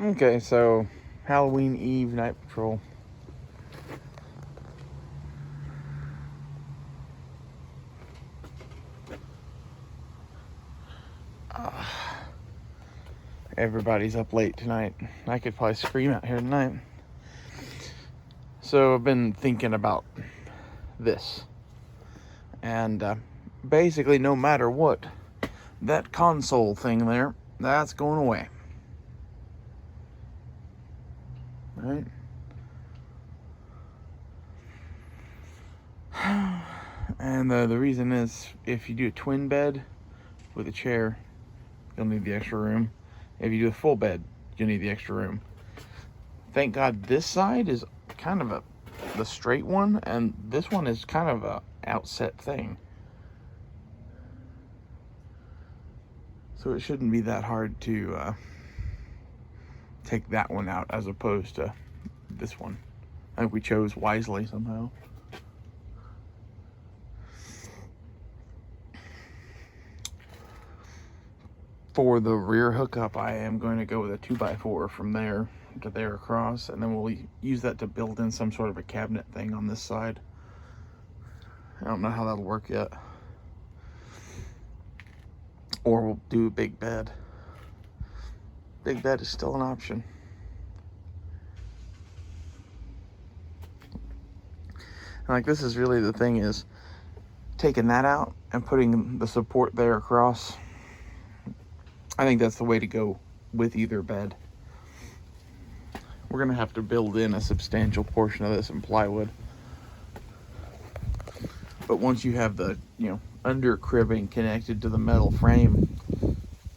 Okay, so Halloween Eve night patrol. Everybody's up late tonight. I could probably scream out here tonight. So I've been thinking about this. And basically, no matter what, that console thing there, that's going away. Right? And the reason is, if you do a twin bed with a chair, you'll need the extra room. If you do a full bed, you'll need the extra room. Thank God this side is kind of the straight one, and this one is kind of a outset thing. So it shouldn't be that hard to take that one out as opposed to this one. I think we chose wisely somehow. For the rear hookup, I am going to go with a 2x4 from there to there across, and then we'll use that to build in some sort of a cabinet thing on this side. I don't know how that'll work yet. Or we'll do a big bed. Big bed is still an option. And like, this is really the thing, is taking that out and putting the support there across. I think that's the way to go with either bed. We're gonna have to build in a substantial portion of this in plywood. But once you have the, under cribbing connected to the metal frame,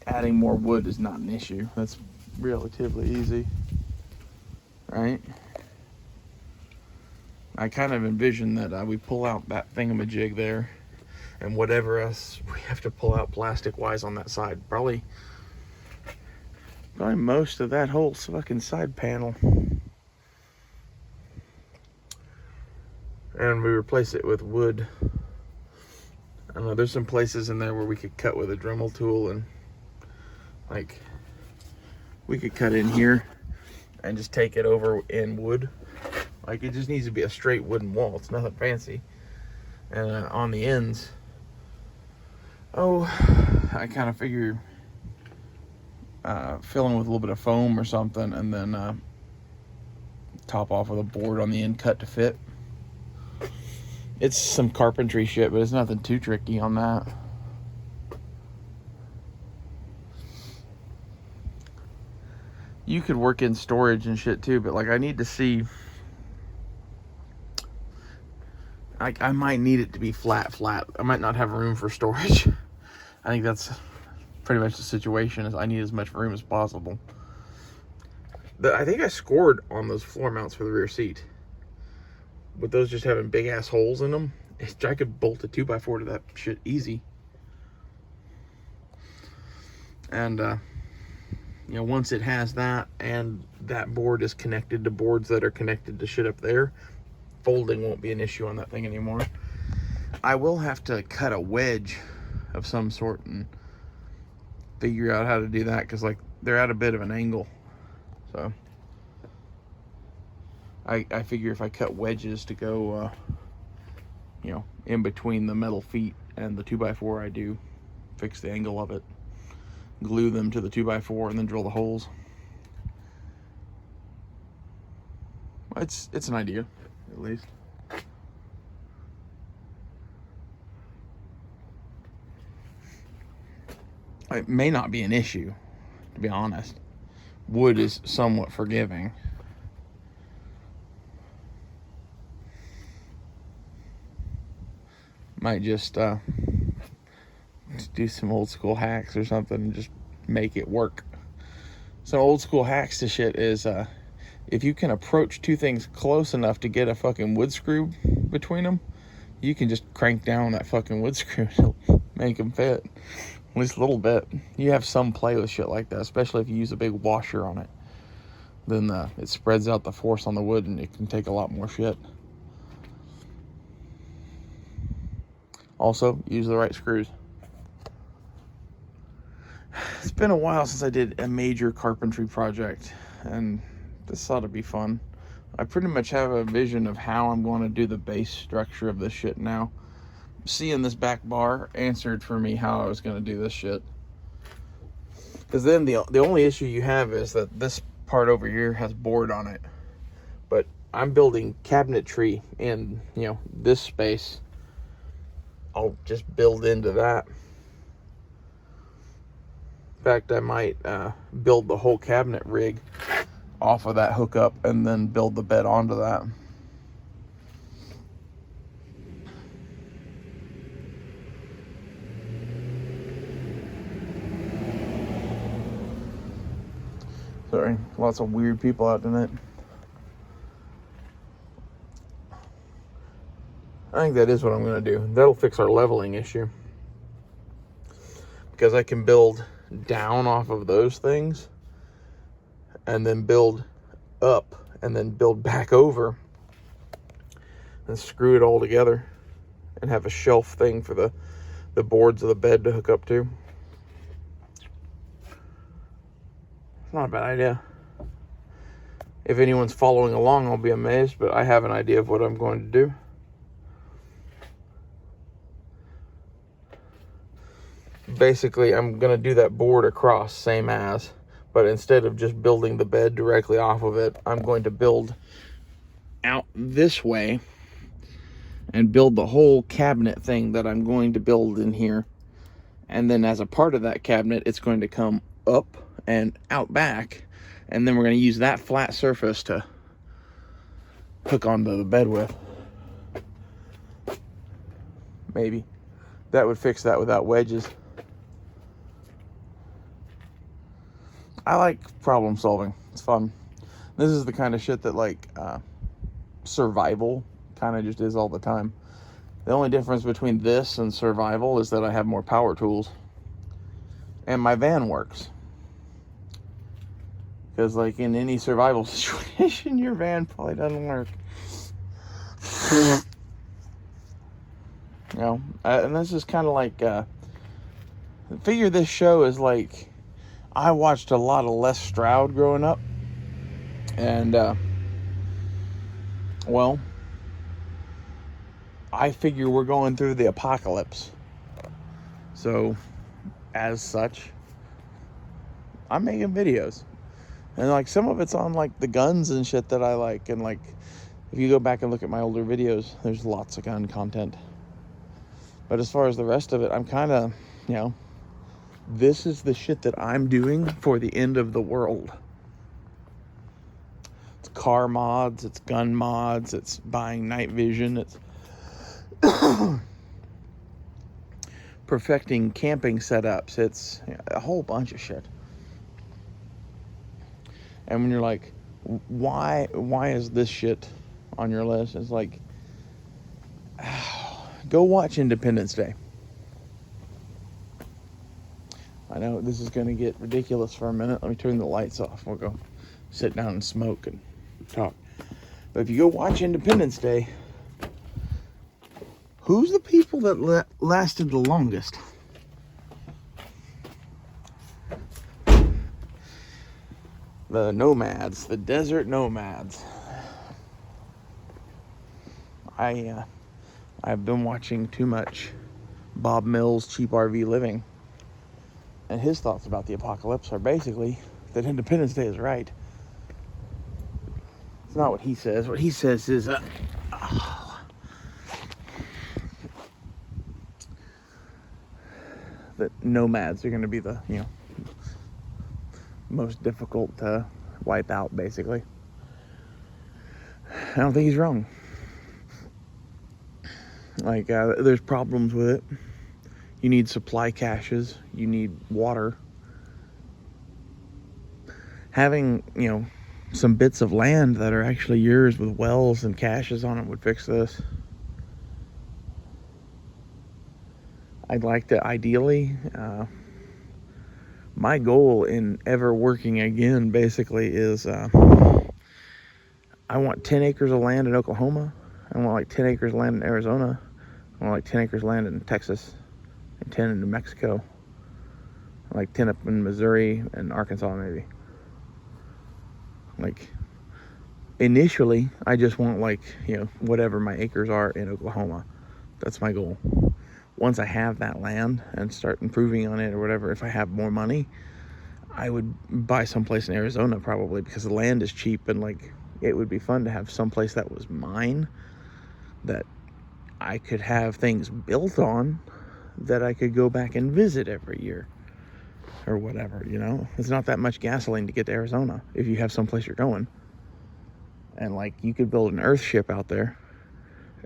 adding more wood is not an issue. That's relatively easy, right? I kind of envision that we pull out that thingamajig there, and whatever else we have to pull out plastic-wise on that side. Probably most of that whole fucking side panel. And we replace it with wood. I don't know, there's some places in there where we could cut with a Dremel tool, and like, we could cut in here and just take it over in wood. Like, it just needs to be a straight wooden wall. It's nothing fancy. And on the ends, I kind of figure filling with a little bit of foam or something, and then top off with a board on the end cut to fit. It's some carpentry shit, but it's nothing too tricky on that. You could work in storage and shit too, but like, I need to see, I might need it to be flat. I might not have room for storage. I think that's pretty much the situation, is I need as much room as possible. I think I scored on those floor mounts for the rear seat. With those just having big ass holes in them, I could bolt a 2x4 to that shit easy. And once it has that, and that board is connected to boards that are connected to shit up there, folding won't be an issue on that thing anymore. I will have to cut a wedge of some sort and figure out how to do that, because like, they're at a bit of an angle. So I figure if I cut wedges to go in between the metal feet and the 2x4, I do fix the angle of it, glue them to the 2x4, and then drill the holes. It's an idea, at least. It may not be an issue, to be honest. Wood is somewhat forgiving. Might just do some old school hacks or something and just make it work. Some old school hacks to shit is if you can approach two things close enough to get a fucking wood screw between them, you can just crank down that fucking wood screw to make them fit. At least a little bit. You have some play with shit like that, especially if you use a big washer on it. Then it spreads out the force on the wood, and it can take a lot more shit. Also, use the right screws. It's been a while since I did a major carpentry project, and this ought to be fun. I pretty much have a vision of how I'm going to do the base structure of this shit now. Seeing this back bar answered for me how I was going to do this shit. Because then the only issue you have is that this part over here has board on it. But I'm building cabinetry in, this space. I'll just build into that. In fact, I might build the whole cabinet rig off of that hookup and then build the bed onto that. Sorry, lots of weird people out tonight. I think that is what I'm going to do. That'll fix our leveling issue. Because I can build down off of those things and then build up and then build back over and screw it all together and have a shelf thing for the boards of the bed to hook up to. It's not a bad idea. If anyone's following along, I'll be amazed, but I have an idea of what I'm going to do. Basically, I'm going to do that board across, same as, but instead of just building the bed directly off of it, I'm going to build out this way and build the whole cabinet thing that I'm going to build in here. And then as a part of that cabinet, it's going to come up and out back, and then we're going to use that flat surface to hook onto the bed with. Maybe. That would fix that without wedges. I like problem solving. It's fun. This is the kind of shit that survival kind of just is all the time. The only difference between this and survival is that I have more power tools. And my van works. Because in any survival situation, your van probably doesn't work. And this is kind of figure this show is I watched a lot of Les Stroud growing up, and I figure we're going through the apocalypse. So, as such, I'm making videos, and some of it's on the guns and shit that I like, and if you go back and look at my older videos, there's lots of gun content. But as far as the rest of it, I'm kind of, this is the shit that I'm doing for the end of the world. It's car mods, it's gun mods, it's buying night vision, it's perfecting camping setups, it's a whole bunch of shit. And when you're like, why is this shit on your list? It's go watch Independence Day. I know this is going to get ridiculous for a minute. Let me turn the lights off. We'll go sit down and smoke and talk. But if you go watch Independence Day, who's the people that lasted the longest? The nomads, the desert nomads. I've been watching too much Bob Mills' Cheap RV Living. And his thoughts about the apocalypse are basically that Independence Day is right. It's not what he says. What he says is that nomads are going to be the, most difficult to wipe out, basically. I don't think he's wrong. There's problems with it. You need supply caches. You need water. Having, some bits of land that are actually yours with wells and caches on it would fix this. I'd like to, ideally, my goal in ever working again, basically, is I want 10 acres of land in Oklahoma. I want 10 acres of land in Arizona. I want 10 acres of land in Texas. And 10 in New Mexico. like 10 up in Missouri and Arkansas maybe. Like, initially, I just want, like, whatever my acres are in Oklahoma. That's my goal. Once I have that land and start improving on it or whatever, if I have more money, I would buy someplace in Arizona probably, because the land is cheap, and like it would be fun to have someplace that was mine, that I could have things built on, that I could go back and visit every year or whatever. It's not that much gasoline to get to Arizona if you have someplace you're going, and like you could build an earth ship out there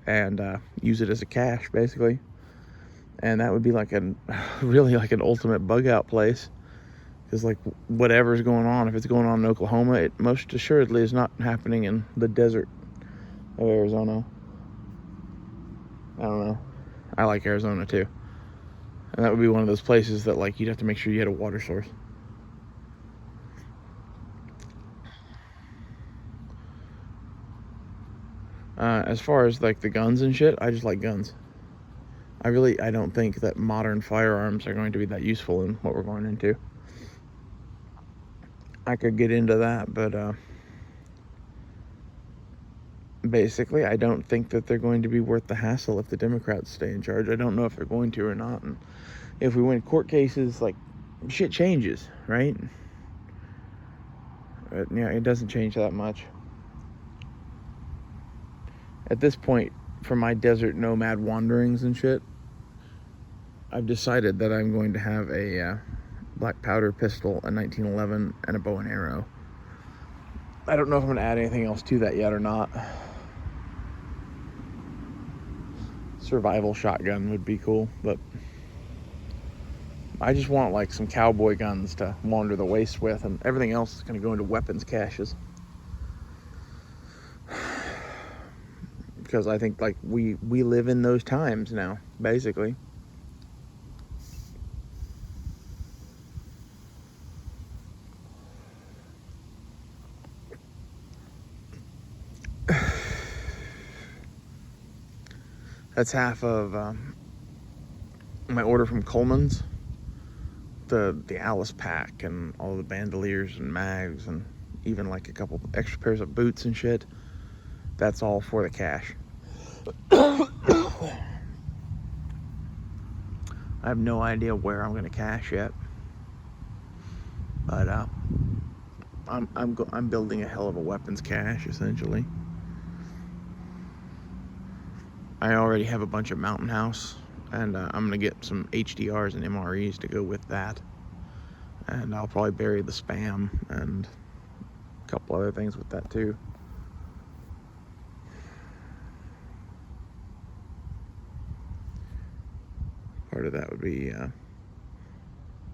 and use it as a cache basically, and that would be like really like an ultimate bug out place. Because, like, whatever's going on, if it's going on in Oklahoma, it most assuredly is not happening in the desert of Arizona. I don't know. I like Arizona, too. And that would be one of those places that, like, you'd have to make sure you had a water source. As far as, like, the guns and shit, I just like guns. I don't think that modern firearms are going to be that useful in what we're going into. I could get into that, but basically, I don't think that they're going to be worth the hassle if the Democrats stay in charge. I don't know if they're going to or not. And if we win court cases, like, shit changes, right? But yeah, it doesn't change that much. At this point, for my desert nomad wanderings and shit, I've decided that I'm going to have a black powder pistol, a 1911, and a bow and arrow. I don't know if I'm going to add anything else to that yet or not. Survival shotgun would be cool, but I just want like some cowboy guns to wander the waste with, and everything else is going to go into weapons caches. Because I think like we live in those times now, basically. That's half of my order from Coleman's. The Alice pack and all the bandoliers and mags and even like a couple extra pairs of boots and shit. That's all for the cache. I have no idea where I'm gonna cache yet, but I'm building a hell of a weapons cache essentially. I already have a bunch of Mountain House, and I'm gonna get some HDRs and MREs to go with that, and I'll probably bury the Spam and a couple other things with that too. Part of that would be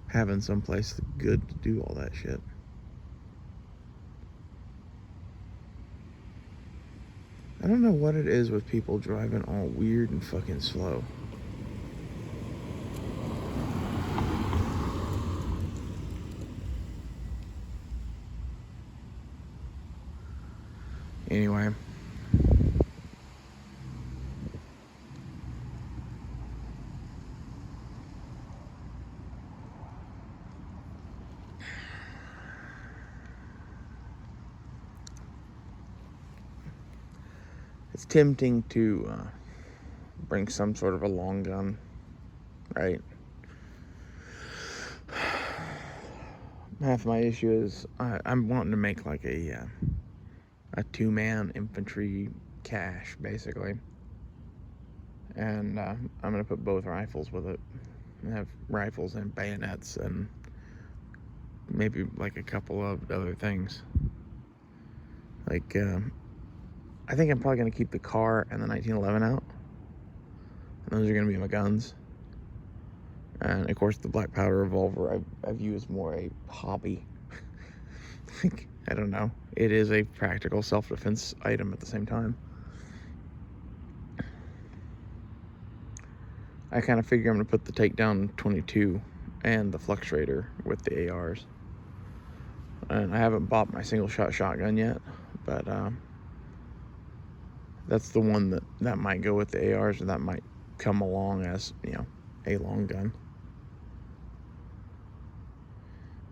having someplace good to do all that shit. I don't know what it is with people driving all weird and fucking slow. Anyway. It's tempting to bring some sort of a long gun, right? Half my issue is I'm wanting to make like a 2-man infantry cache, basically. And I'm going to put both rifles with it. I have rifles and bayonets and maybe like a couple of other things. Like, I think I'm probably going to keep the car and the 1911 out. And those are going to be my guns. And of course, the black powder revolver I view as more a hobby. I don't know. It is a practical self-defense item at the same time. I kind of figure I'm going to put the Takedown 22 and the Fluxrator with the ARs. And I haven't bought my single-shot shotgun yet, but that's the one that might go with the ARs, or that might come along as, a long gun.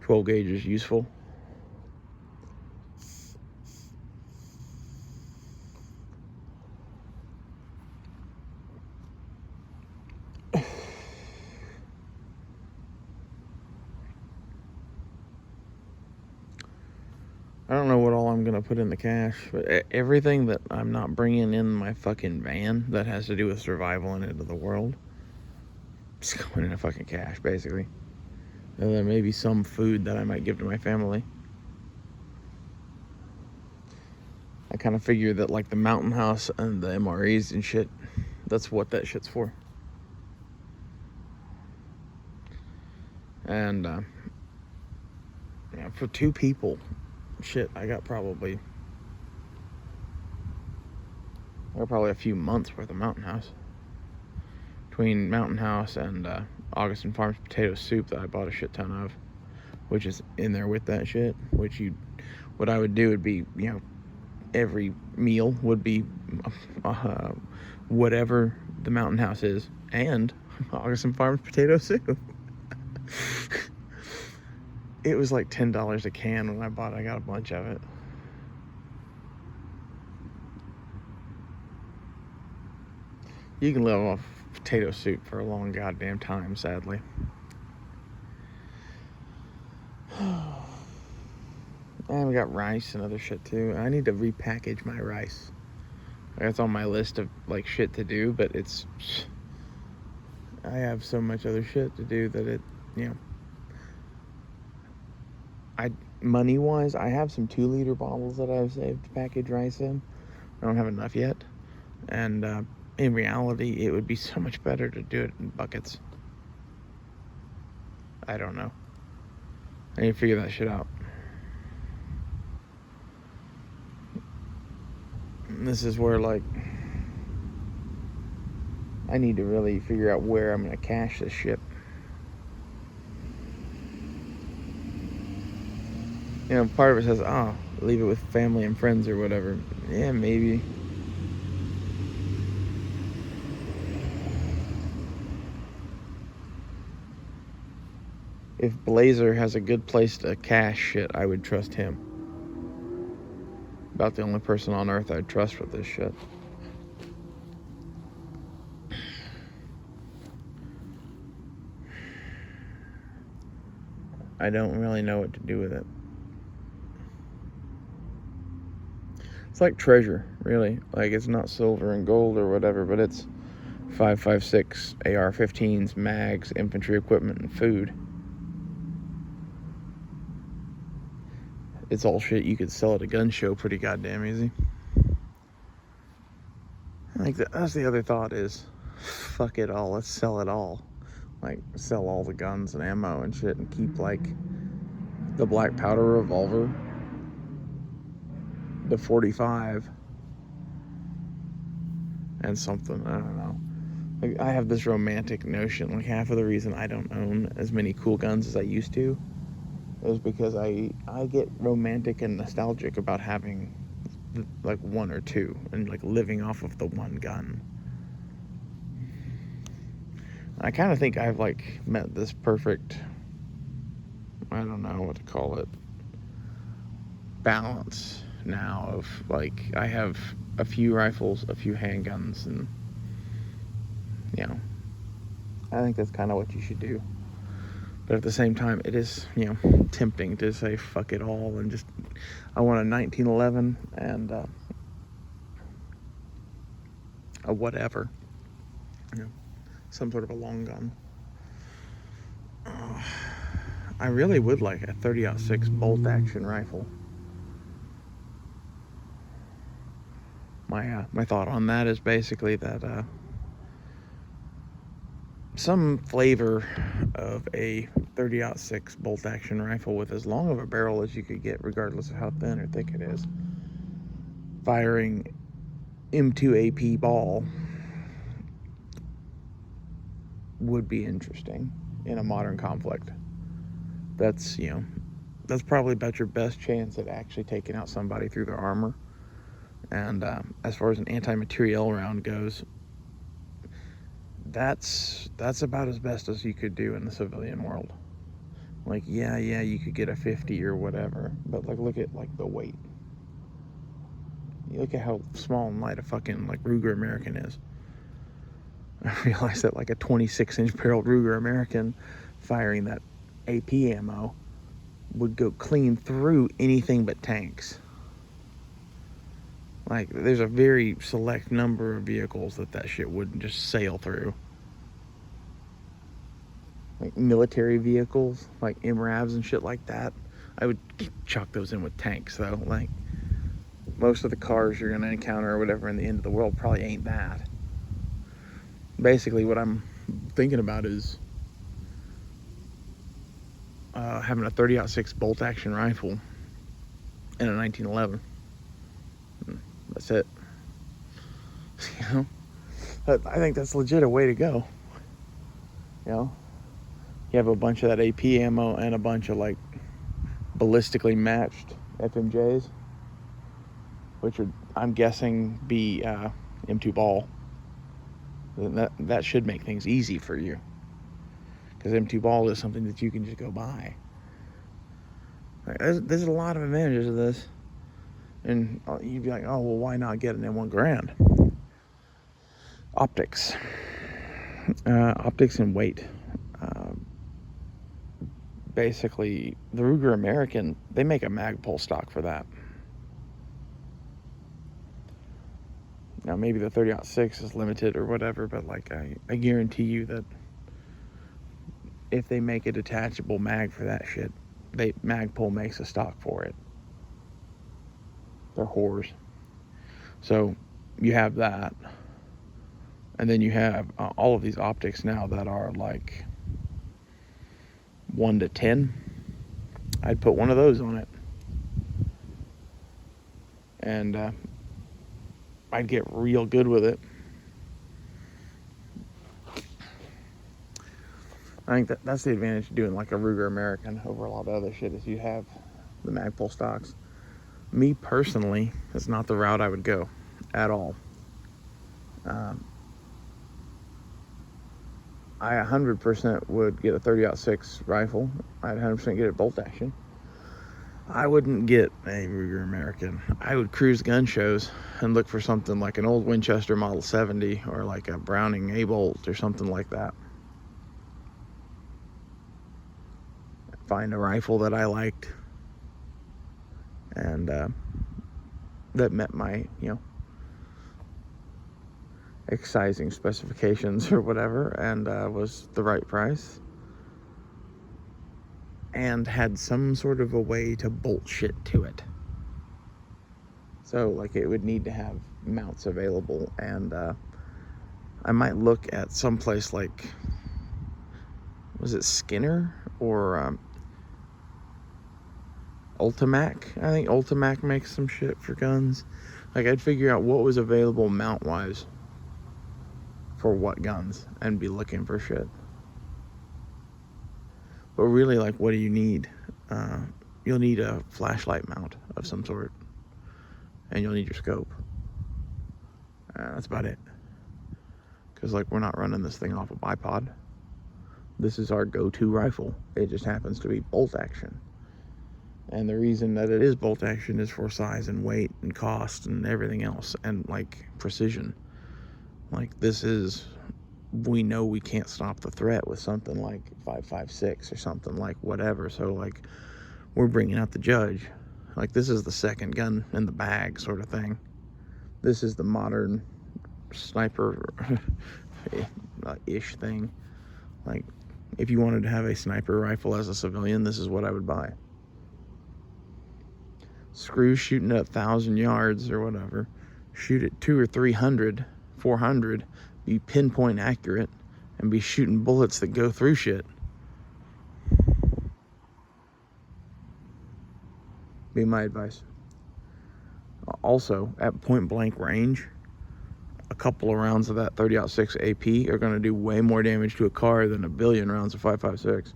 12 gauge is useful. I don't know what all I'm going to put in the cash, but everything that I'm not bringing in my fucking van that has to do with survival and into the world, it's going in a fucking cash, basically. And there may be some food that I might give to my family. I kind of figure that, like, the mountain house and the MREs and shit, that's what that shit's for. And, yeah, for 2 people, shit, I got probably a few months worth of Mountain House. Between Mountain House and Augustin Farms potato soup that I bought a shit ton of, which is in there with that shit. What I would do would be, every meal would be whatever the Mountain House is, and Augustin Farms potato soup. It was like $10 a can when I bought it. I got a bunch of it. You can live off potato soup for a long goddamn time, sadly. And we got rice and other shit too. I need to repackage my rice. That's on my list of like shit to do, but I have so much other shit to do that money-wise, I have some 2-liter bottles that I've saved to package rice in. I don't have enough yet. And in reality, it would be so much better to do it in buckets. I don't know. I need to figure that shit out. And this is where, like, I need to really figure out where I'm going to cache this shit. Part of it says, leave it with family and friends or whatever. Yeah, maybe. If Blazer has a good place to cache shit, I would trust him. About the only person on earth I'd trust with this shit. I don't really know what to do with it. It's like treasure, really. Like, it's not silver and gold or whatever, but it's 5.56 AR-15s, mags, infantry equipment, and food. It's all shit you could sell at a gun show pretty goddamn easy. Like, that's the other thought is, fuck it all, let's sell it all. Like, sell all the guns and ammo and shit and keep, like, the black powder revolver, the 45, and something, I don't know. Like, I have this romantic notion, like, half of the reason I don't own as many cool guns as I used to is because I get romantic and nostalgic about having, like, 1 or 2 and, like, living off of the one gun. I kind of think I've, like, met this perfect, I don't know what to call it, balance now of, like, I have a few rifles, a few handguns, and, I think that's kind of what you should do. But at the same time, it is, tempting to say fuck it all and just, I want a 1911 and a whatever, some sort of a long gun. I really would like a 30-06 bolt action rifle. My thought on that is basically that some flavor of a 30-06 bolt action rifle with as long of a barrel as you could get, regardless of how thin or thick it is, firing M2 AP ball would be interesting in a modern conflict. That's probably about your best chance at actually taking out somebody through their armor. And as far as an anti-materiel round goes, that's about as best as you could do in the civilian world. Like, yeah, you could get a 50 or whatever, but like, look at like the weight. You look at how small and light a fucking like Ruger American is. I realized that like a 26-inch barreled Ruger American firing that AP ammo would go clean through anything but tanks. Like, there's a very select number of vehicles that shit wouldn't just sail through. Like military vehicles, like MRAVs and shit like that, I would chuck those in with tanks, though. Like, most of the cars you're gonna encounter or whatever in the end of the world probably ain't that. Basically, what I'm thinking about is having a 30-06 bolt action rifle and a 1911. That's it. You know, but I think that's legit a way to go. You know, you have a bunch of that AP ammo and a bunch of like ballistically matched FMJs, which would, I'm guessing, be M2 ball. That should make things easy for you, because M2 ball is something that you can just go buy. Like, there's a lot of advantages of this, and you'd be like, oh well, why not get it in $1,000? Optics, optics and weight. Basically, the Ruger American, they make a Magpul stock for that. Now, maybe the 30-06 is limited or whatever, but like, I guarantee you that if they make a detachable mag for that shit, Magpul makes a stock for it. They're whores. So you have that, and then you have all of these optics now that are like 1 to 10. I'd put one of those on it, and I'd get real good with it. I think that's the advantage of doing like a Ruger American over a lot of other shit, is you have the Magpul stocks. Me personally, it's not the route I would go at all. I 100% would get a 30-06 rifle. I'd 100% get a bolt action. I wouldn't get a Ruger American. I would cruise gun shows and look for something like an old Winchester Model 70 or like a Browning A-Bolt or something like that. Find a rifle that I liked and that met my, excising specifications or whatever, and was the right price, and had some sort of a way to bolt shit to it. So like, it would need to have mounts available, and I might look at some place like, was it Skinner or Ultimac? I think Ultimac makes some shit for guns. Like, I'd figure out what was available mount wise for what guns and be looking for shit. But really, like, what do you need? You'll need a flashlight mount of some sort, and you'll need your scope. That's about it. Because, like, we're not running this thing off a bipod. This is our go-to rifle. It just happens to be bolt action. And the reason that it is bolt action is for size and weight and cost and everything else, and like precision. Like, this is, we know we can't stop the threat with something like 5.56 or something like whatever. So like, we're bringing out the judge. Like, this is the second gun in the bag sort of thing. This is the modern sniper ish thing. Like, if you wanted to have a sniper rifle as a civilian, this is what I would buy. Screw shooting at 1,000 yards or whatever. Shoot at 200 or 300, 400, be pinpoint accurate, and be shooting bullets that go through shit. Be my advice. Also, at point blank range, a couple of rounds of that 30-06 AP are going to do way more damage to a car than a billion rounds of 5.56.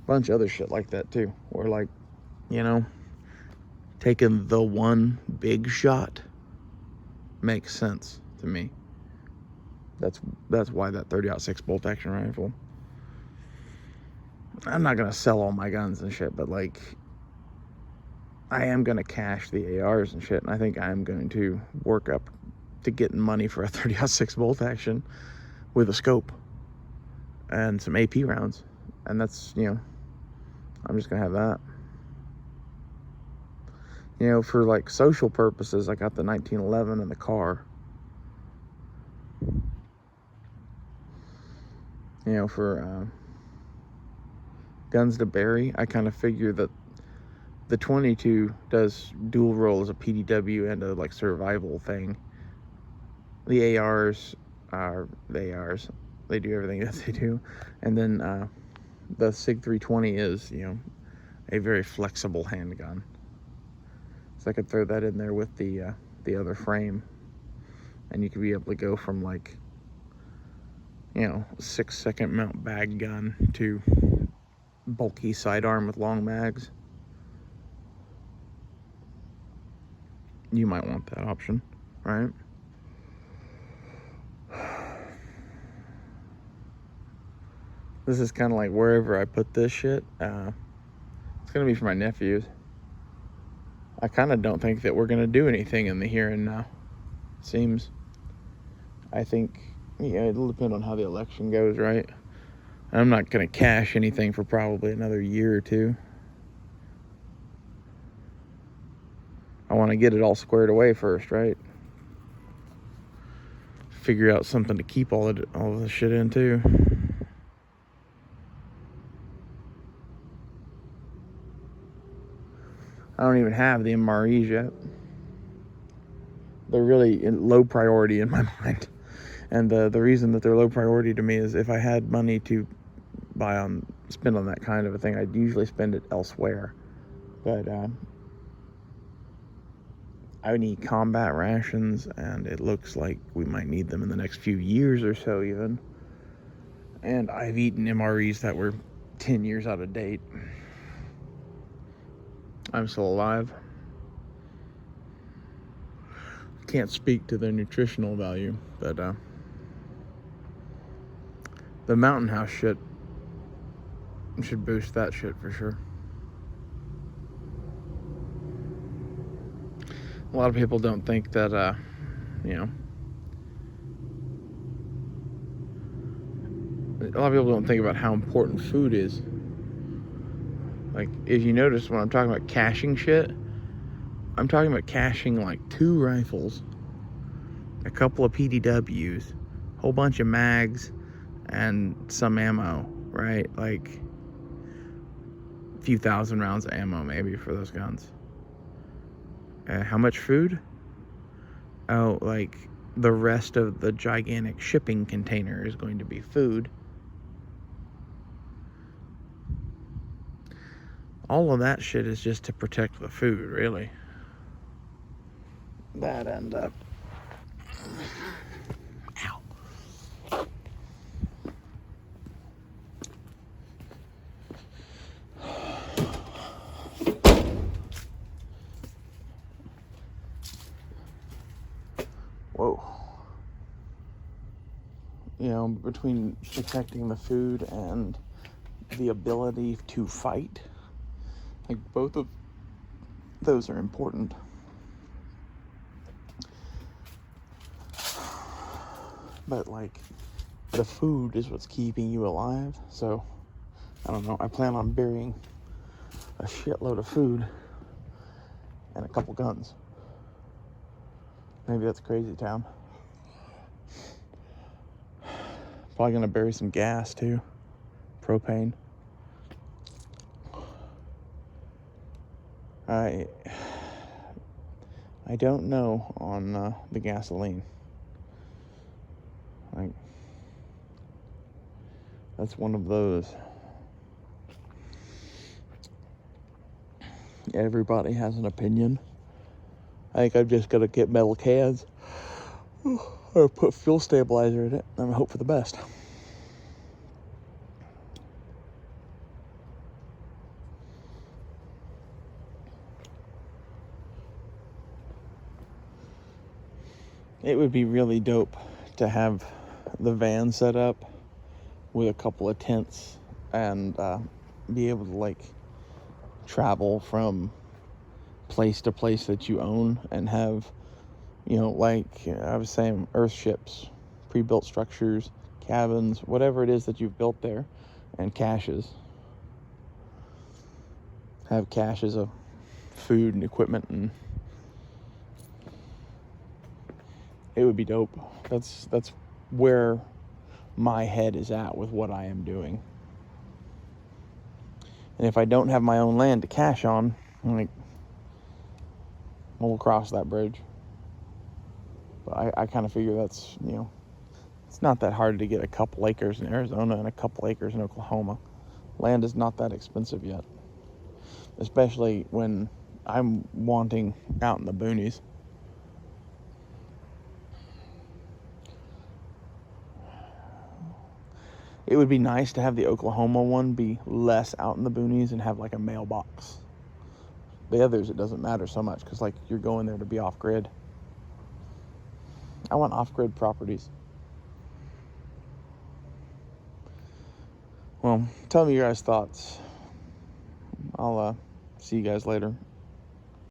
Bunch of other shit like that too, or like, taking the one big shot makes sense to me. That's why that 30-06 bolt action rifle. I'm not gonna sell all my guns and shit, but like, I am gonna cash the ARs and shit, and I think I'm going to work up to getting money for a 30-06 bolt action with a scope and some AP rounds, and that's, you know, I'm just gonna have that. You know, for like social purposes, I got the 1911 in the car. You know, for guns to bury, I kind of figure that the 22 does dual role as a PDW and a like survival thing. The ARs are the ARs. They do everything that they do. And then the SIG 320 is, you know, a very flexible handgun. So I could throw that in there with the other frame, and you could be able to go from like, you know, 6-second mount bag gun to bulky sidearm with long mags. You might want that option, right? This is kind of like wherever I put this shit, it's gonna be for my nephews. I kind of don't think that we're gonna do anything in the here and now. Seems. I think, yeah, it'll depend on how the election goes, right? I'm not gonna cash anything for probably another year or two. I want to get it all squared away first, right? Figure out something to keep all the shit in too. I don't even have the MREs yet. They're really low priority in my mind. And the reason that they're low priority to me is if I had money to spend on that kind of a thing, I'd usually spend it elsewhere. But I need combat rations, and it looks like we might need them in the next few years or so even. And I've eaten MREs that were 10 years out of date. I'm still alive. Can't speak to their nutritional value, but the Mountain House shit should boost that shit for sure. A lot of people don't think that, you know, a lot of people don't think about how important food is. Like, if you notice when I'm talking about caching shit, I'm talking about caching like 2 rifles, a couple of PDWs, a whole bunch of mags, and some ammo, right? Like a few thousand rounds of ammo maybe for those guns. How much food? Oh, like the rest of the gigantic shipping container is going to be food. All of that shit is just to protect the food, really. That end up. Ow. Whoa. You know, between protecting the food and the ability to fight, like both of those are important. But like, the food is what's keeping you alive. So I don't know, I plan on burying a shitload of food and a couple guns. Maybe that's crazy town. Probably gonna bury some gas too, propane. I don't know on the gasoline. Like, that's one of those. Everybody has an opinion. I think I've just got to get metal cans or put fuel stabilizer in it and hope for the best. It would be really dope to have the van set up with a couple of tents and be able to like travel from place to place that you own and have, you know, like I was saying, earthships, pre-built structures, cabins, whatever it is that you've built there, and caches. Have caches of food and equipment, and it would be dope. That's where my head is at with what I am doing. And if I don't have my own land to cache on, I'm like, we'll cross that bridge. But I kind of figure that's, you know, it's not that hard to get a couple acres in Arizona and a couple acres in Oklahoma. Land is not that expensive yet, especially when I'm wanting out in the boonies. It would be nice to have the Oklahoma one be less out in the boonies and have like a mailbox. The others, it doesn't matter so much because like you're going there to be off-grid. I want off-grid properties. Well, tell me your guys' thoughts. I'll see you guys later.